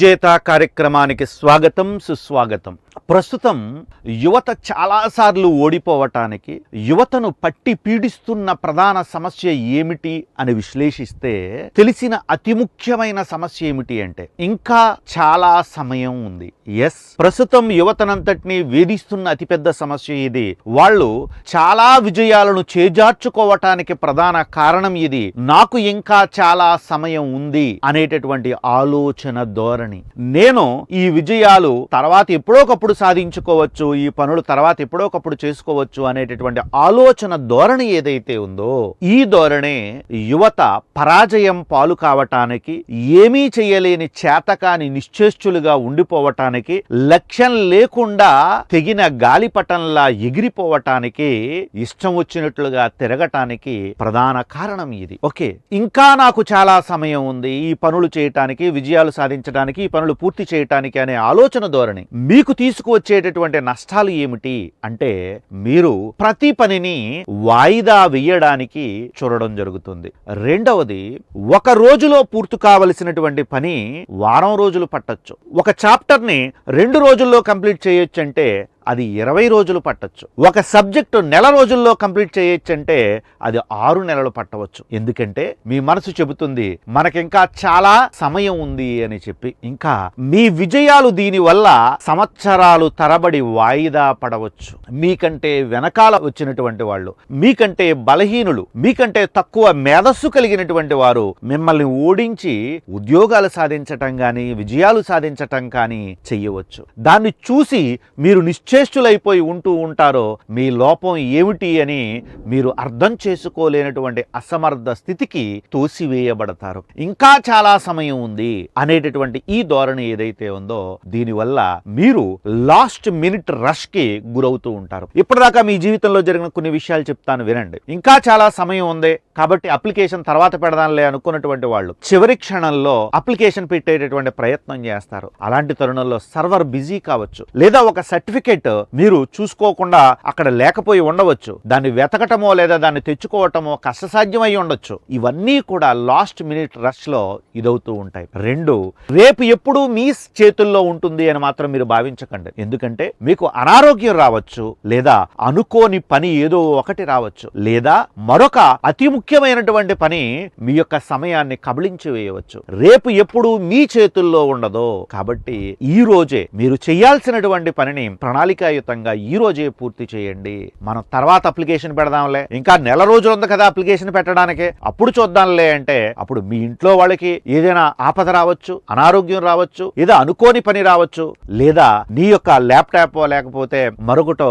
విజేత కార్యక్రమానికి స్వాగతం సుస్వాగతం. ప్రస్తుతం యువత చాలాసార్లు ఓడిపోవటానికి యువతను పట్టి పీడిస్తున్న ప్రధాన సమస్య ఏమిటి అని విశ్లేషిస్తే తెలిసిన అతి ముఖ్యమైన సమస్య ఏమిటి అంటే ఇంకా చాలా సమయం ఉంది. ప్రస్తుతం యువతనంతటినీ వేధిస్తున్న అతిపెద్ద సమస్య ఇది. వాళ్ళు చాలా విజయాలను చేజార్చుకోవటానికి ప్రధాన కారణం ఇది. నాకు ఇంకా చాలా సమయం ఉంది అనేటటువంటి ఆలోచన ధోరణి. నేను ఈ విజయాలు తర్వాత ఎప్పుడోకప్పుడు సాధించుకోవచ్చు, ఈ పనులు తర్వాత ఎప్పుడోకప్పుడు చేసుకోవచ్చు అనేటటువంటి ఆలోచన ధోరణి ఏదైతే ఉందో, ఈ ధోరణి యువత పరాజయం పాలు కావటానికి, ఏమీ చేయలేని చేతకాని నిశ్చేష్టులుగా ఉండిపోవటానికి, లక్ష్యం లేకుండా తెగిన గాలిపటంలా ఎగిరిపోవటానికి, ఇష్టం వచ్చినట్లుగా తిరగటానికి ప్రధాన కారణం ఇది. ఓకే, ఇంకా నాకు చాలా సమయం ఉంది ఈ పనులు చేయటానికి, విజయాలు సాధించడానికి, ఈ పనులు పూర్తి చేయటానికి అనే ఆలోచన ధోరణి మీకు తీసుకువచ్చేటటువంటి నష్టాలు ఏమిటి అంటే, మీరు ప్రతి పనిని వాయిదా వేయడానికి చూడడం జరుగుతుంది. రెండవది, ఒక రోజులో పూర్తి కావలసినటువంటి పని వారం రోజులు పట్టొచ్చు. ఒక చాప్టర్ని 2 రోజుల్లో కంప్లీట్ చేయొచ్చు అంటే అది 20 రోజులు పట్టొచ్చు. ఒక సబ్జెక్టు నెల రోజుల్లో కంప్లీట్ చేయొచ్చంటే అది 6 నెలలు పట్టవచ్చు. ఎందుకంటే మీ మనసు చెబుతుంది మనకింకా చాలా సమయం ఉంది అని చెప్పి. ఇంకా మీ విజయాలు దీనివల్ల సంవత్సరాలు తరబడి వాయిదా పడవచ్చు. మీకంటే వెనకాల వచ్చినటువంటి వాళ్ళు, మీకంటే బలహీనులు, మీకంటే తక్కువ మేధస్సు కలిగినటువంటి వారు మిమ్మల్ని ఓడించి ఉద్యోగాలు సాధించటం కానీ, విజయాలు సాధించటం కానీ చెయ్యవచ్చు. దాన్ని చూసి మీరు చేష్టులైపోయి ఉంటూ ఉంటారో మీ లోపం ఏమిటి అని మీరు అర్థం చేసుకోలేనటువంటి అసమర్థ స్థితికి తోసివేయబడతారు. ఇంకా చాలా సమయం ఉంది అనేటటువంటి ఈ ధోరణి ఏదైతే ఉందో, దీనివల్ల మీరు లాస్ట్ మినిట్ రష్ కి గురవుతూ ఉంటారు. ఇప్పటిదాకా మీ జీవితంలో జరిగిన కొన్ని విషయాలు చెప్తాను, వినండి. ఇంకా చాలా సమయం ఉంది కాబట్టి అప్లికేషన్ తర్వాత పెడదాంలే అనుకున్నటువంటి వాళ్ళు చివరి క్షణంలో అప్లికేషన్ పెట్టేటటువంటి ప్రయత్నం చేస్తారు. అలాంటి తరుణంలో సర్వర్ బిజీ కావచ్చు, లేదా ఒక సర్టిఫికేట్ మీరు చూసుకోకుండా అక్కడ లేకపోయి ఉండవచ్చు. దాన్ని వెతకటమో లేదా దాన్ని తెచ్చుకోవటమో కష్టసాధ్యమై ఉండొచ్చు. ఇవన్నీ కూడా లాస్ట్ మినిట్ రష్ లో ఇదవుతూ ఉంటాయి. 2, రేపు ఎప్పుడు మీ చేతుల్లో ఉంటుంది అని మాత్రం మీరు భావించకండి. ఎందుకంటే మీకు అనారోగ్యం రావచ్చు, లేదా అనుకోని పని ఏదో ఒకటి రావచ్చు, లేదా మరొక అతి ముఖ్యమైనటువంటి పని మీ యొక్క సమయాన్ని కబళించి వేయవచ్చు. రేపు ఎప్పుడు మీ చేతుల్లో ఉండదో. కాబట్టి ఈ రోజే మీరు చేయాల్సినటువంటి పనిని ప్రణాళికాయుతంగా ఈ రోజే పూర్తి చేయండి. మనం తర్వాత అప్లికేషన్ పెడదాంలే, ఇంకా నెల రోజులు ఉంది కదా అప్లికేషన్ పెట్టడానికి, అప్పుడు చూద్దాంలే అంటే అప్పుడు మీ ఇంట్లో వాళ్ళకి ఏదైనా ఆపద రావచ్చు, అనారోగ్యం రావచ్చు, ఏదో అనుకోని పని రావచ్చు, లేదా నీ యొక్క ల్యాప్టాప్ లేకపోతే మరొకటో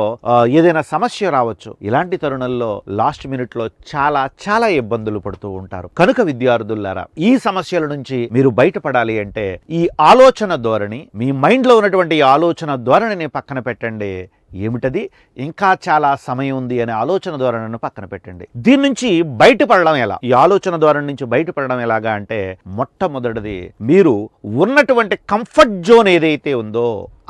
ఏదైనా సమస్య రావచ్చు. ఇలాంటి తరుణంలో లాస్ట్ మినిట్ లో చాలా చాలా ఇబ్బందులు పడుతూ ఉంటారు. కనుక విద్యార్థులారా, ఈ సమస్యల నుంచి మీరు బయటపడాలి అంటే ఈ ఆలోచన ధోరణి, మీ మైండ్ లో ఉన్నటువంటి ఈ ఆలోచన ధోరణిని పక్కన పెట్టండి. ఏమిటది? ఇంకా చాలా సమయం ఉంది అనే ఆలోచన ధోరణిని పక్కన పెట్టండి. దీని నుంచి బయటపడడం ఎలా? ఈ ఆలోచన ధోరణి నుంచి బయటపడడం ఎలాగా అంటే, మొట్టమొదటిది మీరు ఉన్నటువంటి కంఫర్ట్ జోన్ ఏదైతే ఉందో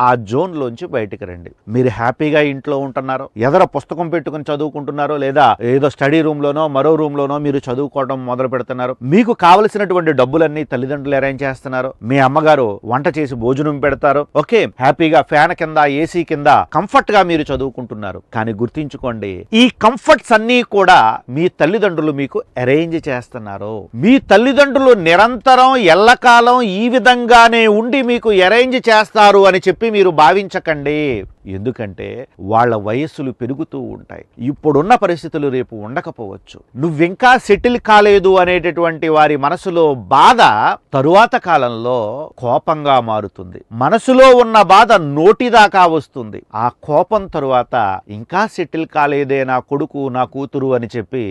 ఆ జోన్ లోంచి బయటికి రండి. మీరు హ్యాపీగా ఇంట్లో ఉంటున్నారో, ఎదర పుస్తకం పెట్టుకుని చదువుకుంటున్నారో, లేదా ఏదో స్టడీ రూమ్ లోనో మరో రూమ్ లోనో మీరు చదువుకోవడం మొదలు పెడుతున్నారు. మీకు కావలసినటువంటి డబ్బులన్నీ తల్లిదండ్రులు అరేంజ్ చేస్తున్నారు. మీ అమ్మగారు వంట చేసి భోజనం పెడతారు. ఓకే, హ్యాపీగా ఫ్యాన్ కింద, ఏసీ కింద కంఫర్ట్ గా మీరు చదువుకుంటున్నారు. కానీ గుర్తించుకోండి, ఈ కంఫర్ట్స్ అన్నీ కూడా మీ తల్లిదండ్రులు మీకు అరేంజ్ చేస్తున్నారు. మీ తల్లిదండ్రులు నిరంతరం ఎల్లకాలం ఈ విధంగానే ఉండి మీకు అరేంజ్ చేస్తారు అని చెప్పి మీరు భావించకండి. ఎందుకంటే వాళ్ళ వయస్సులు పెరుగుతూ ఉంటాయి. ఇప్పుడున్న పరిస్థితులు రేపు ఉండకపోవచ్చు. నువ్వింకా సెటిల్ కాలేదు అనేటటువంటి వారి మనసులో బాధ తరువాత కాలంలో కోపంగా మారుతుంది. మనసులో ఉన్న బాధ నోటిదాకా వస్తుంది. ఆ కోపం తరువాత ఇంకా సెటిల్ కాలేదే నా కొడుకు, నా కూతురు అని చెప్పి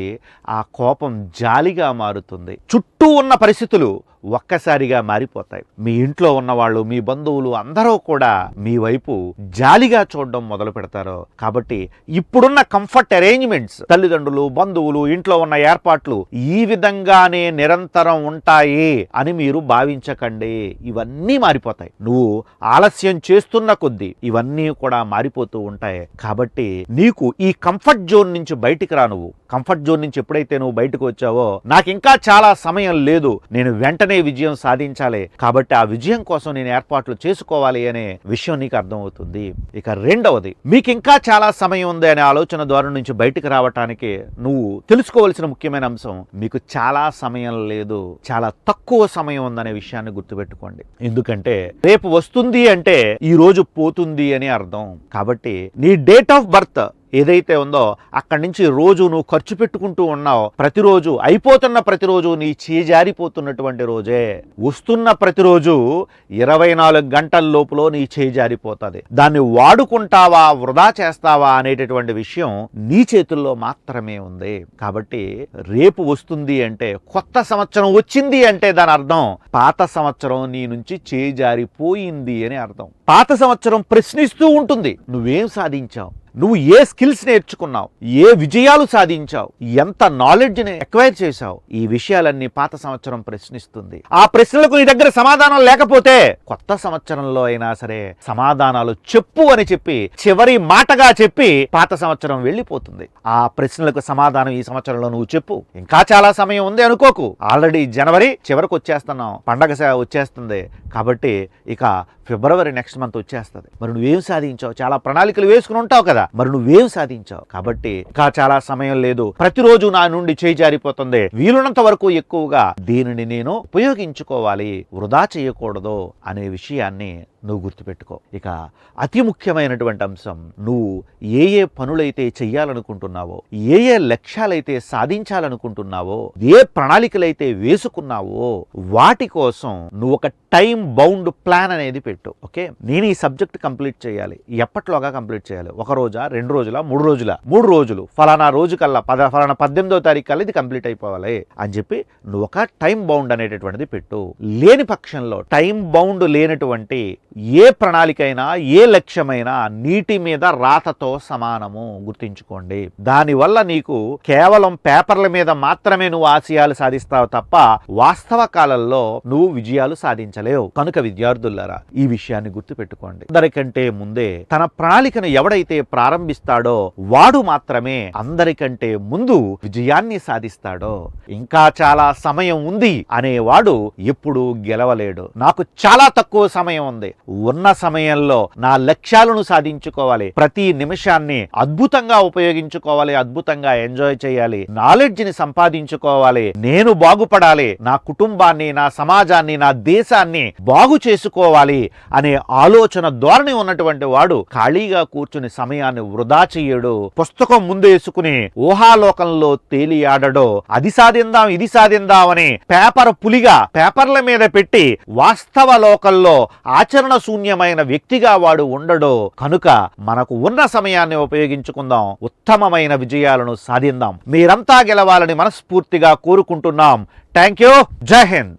ఆ కోపం జాలిగా మారుతుంది. చుట్టూ ఉన్న పరిస్థితులు ఒక్కసారిగా మారిపోతాయి. మీ ఇంట్లో ఉన్నవాళ్ళు, మీ బంధువులు అందరూ కూడా మీ వైపు జాలిగా చూడడం మొదలు పెడతారు. కాబట్టి ఇప్పుడున్న కంఫర్ట్ అరేంజ్మెంట్స్, తల్లిదండ్రులు, బంధువులు, ఇంట్లో ఉన్న ఏర్పాట్లు ఈ విధంగానే నిరంతరం ఉంటాయి అని మీరు భావించకండి. ఇవన్నీ మారిపోతాయి. నువ్వు ఆలస్యం చేస్తున్న కొద్దీ ఇవన్నీ కూడా మారిపోతూ ఉంటాయి. కాబట్టి నీకు ఈ కంఫర్ట్ జోన్ నుంచి బయటికి రా. నువ్వు కంఫర్ట్ జోన్ నుంచి ఎప్పుడైతే నువ్వు బయటకు వచ్చావో, నాకు ఇంకా చాలా సమయం లేదు, నేను వెంటనే విజయం సాధించాలి, కాబట్టి ఆ విజయం కోసం నేను ఏర్పాట్లు చేసుకోవాలి అనే విషయం నీకు అర్థమవుతుంది. ఇక రెండవది, మీకు ఇంకా చాలా సమయం ఉంది అనే ఆలోచన ద్వారా నుంచి బయటకు రావటానికి నువ్వు తెలుసుకోవాల్సిన ముఖ్యమైన అంశం, మీకు చాలా సమయం లేదు, చాలా తక్కువ సమయం ఉందనే విషయాన్ని గుర్తుపెట్టుకోండి. ఎందుకంటే రేపు వస్తుంది అంటే ఈ రోజు పోతుంది అని అర్థం. కాబట్టి నీ డేట్ ఆఫ్ బర్త్ ఏదైతే ఉందో అక్కడి నుంచి రోజు నువ్వు ఖర్చు పెట్టుకుంటూ ఉన్నావు, ప్రతిరోజు అయిపోతున్న ప్రతిరోజు నీ చేజారిపోతున్నటువంటి రోజే. వస్తున్న ప్రతిరోజు 24 గంటల లోపులో నీ చేజారిపోతుంది. దాన్ని వాడుకుంటావా వృధా చేస్తావా అనేటటువంటి విషయం నీ చేతుల్లో మాత్రమే ఉంది. కాబట్టి రేపు వస్తుంది అంటే, కొత్త సంవత్సరం వచ్చింది అంటే దాని అర్థం పాత సంవత్సరం నీ నుంచి చేజారిపోయింది అని అర్థం. పాత సంవత్సరం ప్రశ్నిస్తూ ఉంటుంది, నువ్వేం సాధించావు, నువ్వు ఏ స్కిల్స్ నేర్చుకున్నావు, ఏ విజయాలు సాధించావు, ఎంత నాలెడ్జ్ని ఎక్వైర్ చేశావు, ఈ విషయాలన్నీ పాత సంవత్సరం ప్రశ్నిస్తుంది. ఆ ప్రశ్నలకు నీ దగ్గర సమాధానం లేకపోతే కొత్త సంవత్సరంలో అయినా సరే సమాధానాలు చెప్పు అని చెప్పి చివరి మాటగా చెప్పి పాత సంవత్సరం వెళ్ళిపోతుంది. ఆ ప్రశ్నలకు సమాధానం ఈ సంవత్సరంలో నువ్వు చెప్పు. ఇంకా చాలా సమయం ఉంది అనుకోకు, ఆల్రెడీ జనవరి చివరికి వచ్చేస్తున్నాం, పండగ వచ్చేస్తుంది. కాబట్టి ఇక ఫిబ్రవరి నెక్స్ట్ మంత్ వచ్చేస్తుంది. మరి నువ్వేం సాధించావు? చాలా ప్రణాళికలు వేసుకుని ఉంటావు కదా, మరి నువ్వేం సాధించావు? కాబట్టి ఇంకా చాలా సమయం లేదు, ప్రతిరోజు నా నుండి చేయి జారిపోతుంది, వీలున్నంత వరకు ఎక్కువగా దీనిని నేను ఉపయోగించుకోవాలి, వృధా చేయకూడదు అనే విషయాన్ని నువ్వు గుర్తుపెట్టుకో. ఇక అతి ముఖ్యమైనటువంటి అంశం, నువ్వు ఏ ఏ పనులైతే చెయ్యాలనుకుంటున్నావో, ఏ ఏ లక్ష్యాలైతే సాధించాలనుకుంటున్నావో, ఏ ప్రణాళికలైతే వేసుకున్నావో వాటి కోసం నువ్వు ఒక టైం బౌండ్ ప్లాన్ అనేది పెట్టు. ఓకే, నేను ఈ సబ్జెక్ట్ కంప్లీట్ చేయాలి, ఎప్పట్లోగా కంప్లీట్ చేయాలి, 1 రోజా 2 రోజుల 3 రోజుల 3 రోజులు, ఫలానా రోజు కల్లా ఫలానా 18వ తారీఖు కల్లా ఇది కంప్లీట్ అయిపోవాలి అని చెప్పి నువ్వు ఒక టైం బౌండ్ అనేటటువంటిది పెట్టు. లేని పక్షంలో, టైం బౌండ్ లేనటువంటి ఏ ప్రణాళికైనా ఏ లక్ష్యమైనా నీటి మీద రాతతో సమానము, గుర్తించుకోండి. దానివల్ల నీకు కేవలం పేపర్ల మీద మాత్రమే నువ్వు ఆశయాలు సాధిస్తావు తప్ప వాస్తవ కాలంలో నువ్వు విజయాలు సాధించలేవు. కనుక విద్యార్థులారా ఈ విషయాన్ని గుర్తుపెట్టుకోండి. అందరికంటే ముందే తన ప్రణాళికను ఎవడైతే ప్రారంభిస్తాడో వాడు మాత్రమే అందరికంటే ముందు విజయాన్ని సాధిస్తాడో. ఇంకా చాలా సమయం ఉంది అనేవాడు ఎప్పుడూ గెలవలేడు. నాకు చాలా తక్కువ సమయం ఉంది, ఉన్న సమయంలో నా లక్ష్యాలను సాధించుకోవాలి, ప్రతి నిమిషాన్ని అద్భుతంగా ఉపయోగించుకోవాలి, అద్భుతంగా ఎంజాయ్ చేయాలి, నాలెడ్జ్ ని సంపాదించుకోవాలి, నేను బాగుపడాలి, నా కుటుంబాన్ని, నా సమాజాన్ని, నా దేశాన్ని బాగు చేసుకోవాలి అనే ఆలోచన ధోరణి ఉన్నటువంటి వాడు ఖాళీగా కూర్చుని సమయాన్ని వృధా చెయ్యడు. పుస్తకం ముందేసుకుని ఊహాలోకంలో తేలియాడడో, అది సాధిందాం ఇది సాధిందాం అని పేపర్ పులిగా పేపర్ల మీద పెట్టి వాస్తవ లోకంలో ఆచరణ శూన్యమైన వ్యక్తిగా వాడు ఉండడు. కనుక మనకు ఉన్న సమయాన్ని ఉపయోగించుకుందాం, ఉత్తమమైన విజయాలను సాధిద్దాం. మీరంతా గెలవాలని మనస్ఫూర్తిగా కోరుకుంటున్నాం. Thank you. జై హింద్.